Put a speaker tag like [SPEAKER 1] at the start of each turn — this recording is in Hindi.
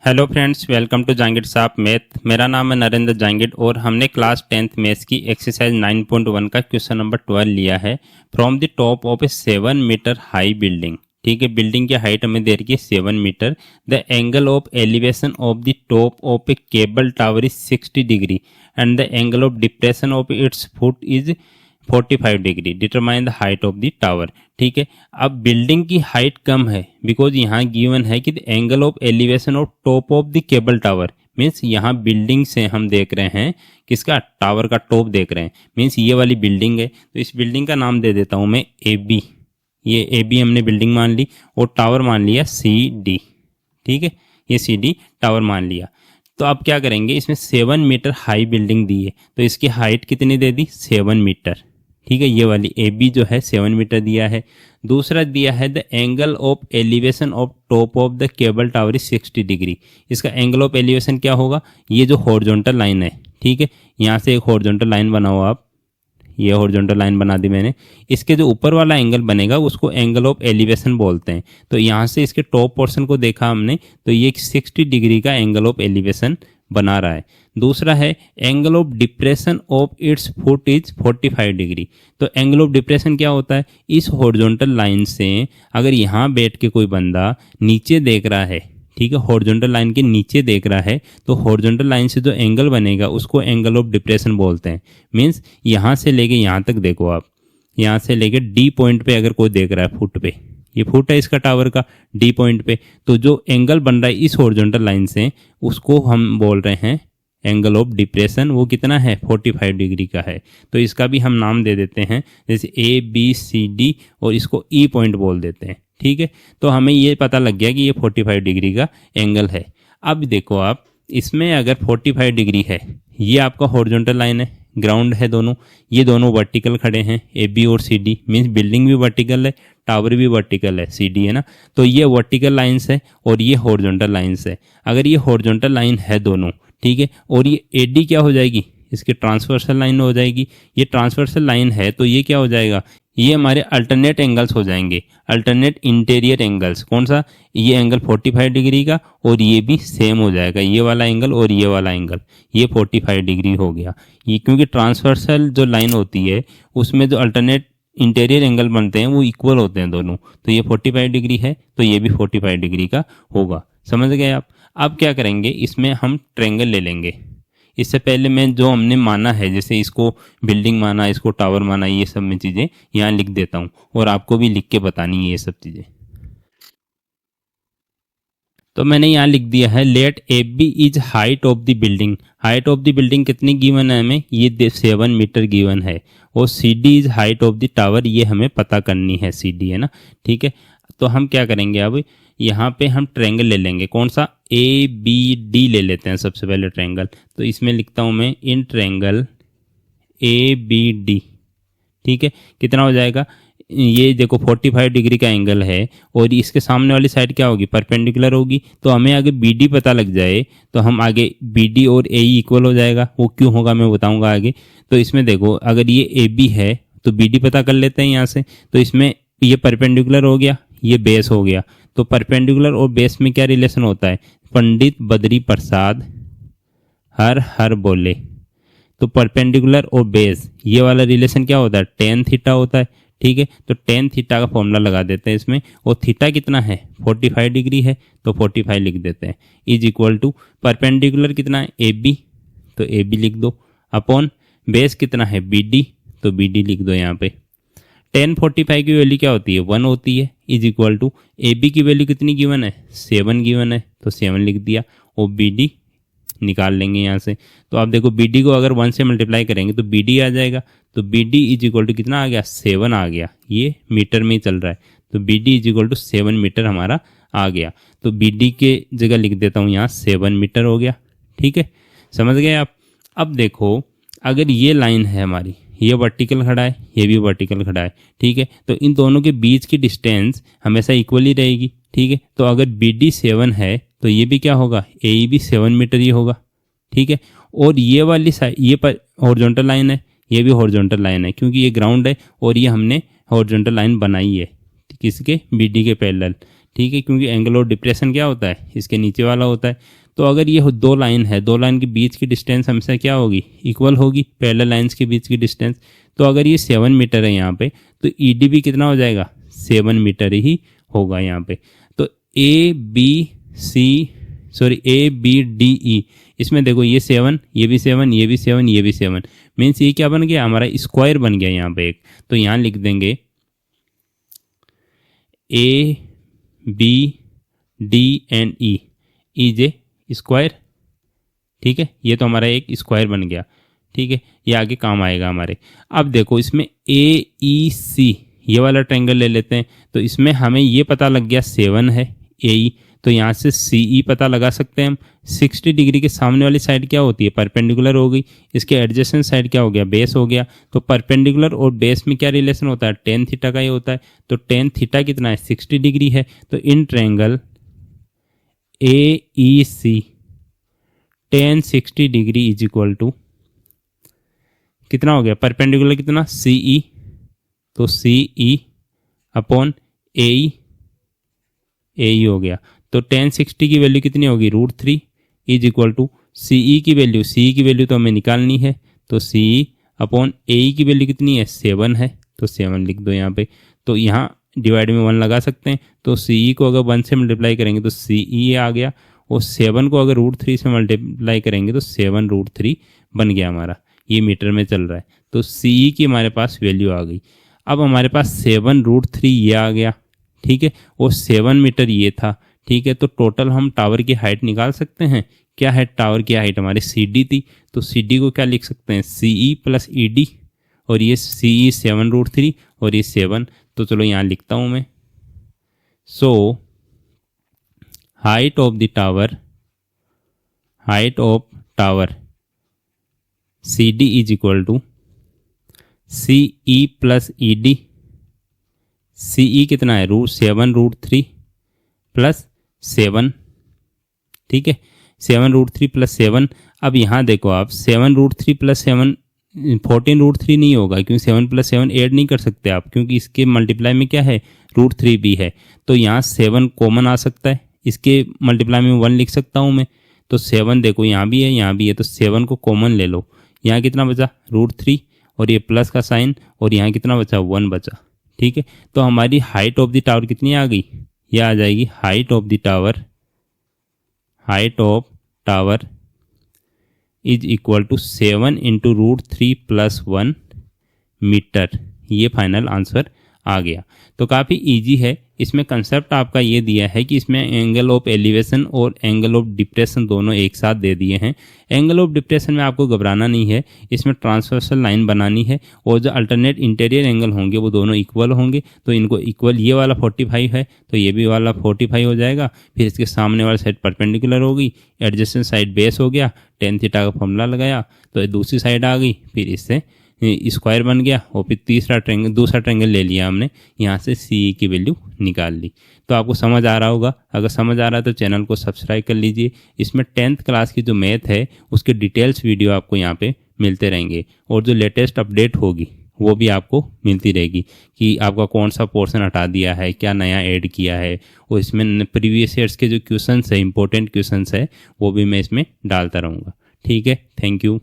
[SPEAKER 1] Hello friends, welcome to Jangid साहब मैथ। मेरा नाम है नरेंद्र जांगिड और हमने क्लास 10th मैथ्स की एक्सरसाइज 9.1 का क्वेश्चन नंबर 12 लिया है। From the top of a 7 metre high building. ठीक है, बिल्डिंग की हाइट हमें दे रखी है 7 metre. The angle of elevation of the top of a cable tower is 60 degree and the angle of depression of its foot is 45 degree. Determine the height of the tower. ठीक है, अब बिल्डिंग की हाइट कम है बिकॉज यहाँ गिवन है कि the angle of elevation of top of the cable tower. Means यहाँ बिल्डिंग से हम देख रहे हैं किसका, टावर का टॉप देख रहे हैं। मीन्स ये वाली बिल्डिंग है, तो इस बिल्डिंग का नाम दे देता हूँ मैं ए बी। ये ए बी हमने बिल्डिंग मान ली और टावर मान लिया सी डी। ठीक है, ये सी डी टावर मान लिया। तो अब क्या करेंगे, इसमें 7 मीटर हाई बिल्डिंग दी है तो इसकी हाइट कितनी दे दी, 7 मीटर। ठीक है, ये वाली ए बी जो है 7 मीटर दिया है। दूसरा दिया है the angle of elevation of top of the cable tower is 60 degree. इसका एंगल ऑफ एलिवेशन क्या होगा, ये जो हॉरिजॉन्टल लाइन है। ठीक है, यहाँ से एक हॉरिजॉन्टल लाइन बनाओ आप, ये हॉरिजॉन्टल लाइन बना दी मैंने। इसके जो ऊपर वाला एंगल बनेगा उसको एंगल ऑफ एलिवेशन बोलते हैं। तो यहाँ से इसके टॉप पोर्शन को देखा हमने तो ये 60 डिग्री का एंगल ऑफ एलिवेशन बना रहा है। दूसरा है angle of depression of its foot is 45 degree. तो एंगल ऑफ डिप्रेशन क्या होता है, इस हॉरिजॉन्टल लाइन से अगर यहाँ बैठ के कोई बंदा नीचे देख रहा है, ठीक है, हॉरिजॉन्टल लाइन के नीचे देख रहा है तो हॉरिजॉन्टल लाइन से जो एंगल बनेगा उसको एंगल ऑफ डिप्रेशन बोलते हैं। मीन्स यहाँ से लेके यहाँ तक देखो आप, यहाँ से लेके डी पॉइंट पे अगर कोई देख रहा है फुट पे, ये फुट है इसका टावर का डी पॉइंट पे, तो जो एंगल बन रहा है इस हॉरिजॉन्टल लाइन से उसको हम बोल रहे हैं एंगल ऑफ डिप्रेशन। वो कितना है, 45 डिग्री का है। तो इसका भी हम नाम दे देते हैं, जैसे ए बी सी डी और इसको ई पॉइंट बोल देते हैं। ठीक है, तो हमें ये पता लग गया कि ये 45 डिग्री का एंगल है। अब देखो आप, इसमें अगर 45 डिग्री है, ये आपका हॉरिजॉन्टल लाइन है, ग्राउंड है दोनों, ये दोनों वर्टिकल खड़े हैं ए बी और सी डी। मीन्स बिल्डिंग भी वर्टिकल है, टावर भी वर्टिकल है, सी डी है ना। तो ये वर्टिकल लाइन्स है और ये हॉरिजॉन्टल लाइन्स है। अगर ये हॉरिजॉन्टल लाइन है दोनों, ठीक है, और ये ए डी क्या हो जाएगी, इसकी ट्रांसवर्सल लाइन हो जाएगी। ये ट्रांसवर्सल लाइन है तो ये क्या हो जाएगा, ये हमारे अल्टरनेट एंगल्स हो जाएंगे, अल्टरनेट इंटीरियर एंगल्स। कौन सा, ये एंगल 45 डिग्री का और ये भी सेम हो जाएगा, ये वाला एंगल और ये वाला एंगल, ये 45 डिग्री हो गया। ये क्योंकि ट्रांसवर्सल जो लाइन होती है उसमें जो अल्टरनेट इंटीरियर एंगल बनते हैं वो इक्वल होते हैं दोनों। तो ये 45 डिग्री है तो ये भी 45 डिग्री का होगा। समझ गए आप। अब क्या करेंगे, इसमें हम ट्रायंगल ले लेंगे। इससे पहले मैं जो हमने माना है, जैसे इसको बिल्डिंग माना, इसको टावर माना, ये सब मैं चीज़ें यहाँ लिख देता हूँ और आपको भी लिख के बतानी है ये सब चीज़ें। तो मैंने यहाँ लिख दिया है let A B is height of the building. Height of the building कितनी गिवन है हमें, ये 7 मीटर गिवन है। और C D is height of the tower, ये हमें पता करनी है, सी डी है ना। ठीक है, तो हम क्या करेंगे, अब यहाँ पे हम ट्रायंगल ले लेंगे। कौन सा, ए बी डी ले लेते हैं सबसे पहले ट्रायंगल। तो इसमें लिखता हूँ मैं in triangle A B D. ठीक है, कितना हो जाएगा, ये देखो 45 डिग्री का एंगल है और इसके सामने वाली साइड क्या होगी, परपेंडिकुलर होगी। तो हमें अगर बी डी पता लग जाए तो हम आगे बी डी और ए इक्वल हो जाएगा। वो क्यों होगा मैं बताऊंगा आगे। तो इसमें देखो, अगर ये ए बी है तो बी डी पता कर लेते हैं यहाँ से। तो इसमें ये परपेंडिकुलर हो गया, ये बेस हो गया। तो परपेंडिकुलर और बेस में क्या रिलेशन होता है, पंडित बद्री प्रसाद हर हर बोले। तो परपेंडिकुलर और बेस, ये वाला रिलेशन क्या होता है, टेन थीटा होता है। ठीक है, तो टेन थीटा का फॉर्मूला लगा देते हैं इसमें। और थीटा कितना है, 45 डिग्री है तो 45 लिख देते हैं। इज इक्वल टू परपेंडिकुलर कितना है, ए बी, तो ए बी लिख दो, अपॉन बेस कितना है, बी डी, तो बी डी लिख दो यहाँ पे। 1045 की वैल्यू क्या होती है, 1 होती है। Is equal to A B की वैल्यू कितनी गिवन है, 7 गिवन है, तो 7 लिख दिया। और बी डी निकाल लेंगे यहाँ से। तो आप देखो बी डी को अगर 1 से मल्टीप्लाई करेंगे तो बी डी आ जाएगा। तो B D is equal to कितना आ गया, 7 आ गया। ये मीटर में ही चल रहा है तो B D is equal to 7 metre हमारा आ गया। तो बी डी के जगह लिख देता हूँ यहाँ 7 मीटर हो गया। ठीक है, समझ गए आप। अब देखो, अगर ये लाइन है हमारी, ये वर्टिकल खड़ा है, ये भी वर्टिकल खड़ा है। ठीक है, तो इन दोनों के बीच की डिस्टेंस हमेशा इक्वल ही रहेगी। ठीक है, तो अगर बी डी 7 है तो ये भी क्या होगा, ए भी 7 मीटर ही होगा। ठीक है, और ये वाली साइड, ये पर हॉरिजॉन्टल लाइन है, ये भी हॉरिजॉन्टल लाइन है क्योंकि ये ग्राउंड है और ये हमने हॉरिजॉन्टल लाइन बनाई है किसके, बी डी के पैरेलल। ठीक है, क्योंकि एंगल ऑफ डिप्रेशन क्या होता है, इसके नीचे वाला होता है। तो अगर ये दो लाइन है, दो लाइन के बीच की डिस्टेंस हमेशा क्या होगी, इक्वल होगी, पैरेलल लाइंस के बीच की डिस्टेंस। तो अगर ये 7 मीटर है यहाँ पे, तो ईडी भी कितना हो जाएगा, 7 मीटर ही होगा यहाँ पे। तो ए बी डी ई, इसमें देखो ये 7, ये भी 7, ये भी 7, ये भी 7, मीन्स ये क्या बन गया, हमारा स्क्वायर बन गया यहाँ पे एक। तो यहाँ लिख देंगे A B D and E is a square. ठीक है, ये तो हमारा एक स्क्वायर बन गया। ठीक है, ये आगे काम आएगा हमारे। अब देखो इसमें ए ई सी, ये वाला ट्रायंगल ले लेते हैं। तो इसमें हमें ये पता लग गया 7 है ए ई, तो यहाँ से सी ई पता लगा सकते हैं हम। 60 डिग्री के सामने वाली साइड क्या होती है, परपेंडिकुलर हो गई। इसके एडजेसेंट साइड क्या हो गया, बेस हो गया। तो परपेंडिकुलर और बेस में क्या रिलेशन होता है, tan थीटा का ही होता है। तो tan थीटा कितना है, 60 डिग्री है। तो in triangle A E C tan 60 degree is equal to कितना हो गया, परपेंडिकुलर कितना, सी ई, तो सी ई अपॉन ए ई हो गया। तो tan 60 की वैल्यू कितनी होगी, √3 इज इक्वल टू सी ई की वैल्यू तो हमें निकालनी है। तो सी ई अपॉन ए की वैल्यू कितनी है, 7 है। तो 7 लिख दो यहाँ पे। तो यहाँ डिवाइड में 1 लगा सकते हैं। तो सी ई को अगर 1 से मल्टीप्लाई करेंगे तो सी ई आ गया, और 7 को अगर √3 से मल्टीप्लाई करेंगे तो 7√3 बन गया हमारा। ये मीटर में चल रहा है। तो सी ई की हमारे पास वैल्यू आ गई। अब हमारे पास 7√3 ये आ गया। ठीक है, और 7 मीटर ये था। ठीक है, तो टोटल हम टावर की हाइट निकाल सकते हैं। क्या है, टावर की हाइट हमारी सी डी थी। तो सी डी को क्या लिख सकते हैं, सी ई प्लस ई डी, और ये सी ई 7√3 और ये 7। तो चलो यहाँ लिखता हूँ मैं। So height of tower C D is equal to C E plus E D. C E कितना है, √7√3 प्लस 7। ठीक है, 7√3 प्लस 7। अब यहाँ देखो आप, 7√3 प्लस 7 14√3 नहीं होगा, क्योंकि 7 प्लस 7 ऐड नहीं कर सकते आप, क्योंकि इसके मल्टीप्लाई में क्या है, √3 भी है। तो यहाँ 7 कॉमन आ सकता है, इसके मल्टीप्लाई में 1 लिख सकता हूँ मैं। तो 7 देखो यहाँ भी है, यहाँ भी है, तो 7 को कॉमन ले लो। यहाँ कितना बचा, √3, और ये प्लस का साइन, और यहाँ कितना बचा, 1 बचा। ठीक है, तो हमारी हाइट ऑफ द टावर कितनी आ गई, ये आ जाएगी height of tower is equal to 7 into √3 plus 1 metre. ये फाइनल आंसर आ गया। तो काफ़ी इजी है। इसमें कंसेप्ट आपका ये दिया है कि इसमें एंगल ऑफ एलिवेशन और एंगल ऑफ डिप्रेशन दोनों एक साथ दे दिए हैं। एंगल ऑफ डिप्रेशन में आपको घबराना नहीं है, इसमें ट्रांसवर्सल लाइन बनानी है, और जो अल्टरनेट इंटीरियर एंगल होंगे वो दोनों इक्वल होंगे। तो इनको इक्वल, ये वाला 45 है तो ये भी वाला 45 हो जाएगा। फिर इसके सामने वाला साइड परपेंडिकुलर होगी, एडजेसेंट साइड बेस हो गया, tan थीटा का फॉर्मूला लगाया तो दूसरी साइड आ गई, फिर इससे स्क्वायर बन गया, और फिर दूसरा ट्रायंगल ले लिया हमने, यहाँ से सी ई की वैल्यू निकाल ली। तो आपको समझ आ रहा होगा। अगर समझ आ रहा है तो चैनल को सब्सक्राइब कर लीजिए। इसमें 10th क्लास की जो मैथ है उसके डिटेल्स वीडियो आपको यहाँ पे मिलते रहेंगे, और जो लेटेस्ट अपडेट होगी वो भी आपको मिलती रहेगी कि आपका कौन सा पोर्शन हटा दिया है, क्या नया ऐड किया है, और इसमें प्रीवियस ईयर्स के जो क्वेश्चंस है, इंपॉर्टेंट क्वेश्चंस है, वो भी मैं इसमें डालता रहूँगा। ठीक है, थैंक यू।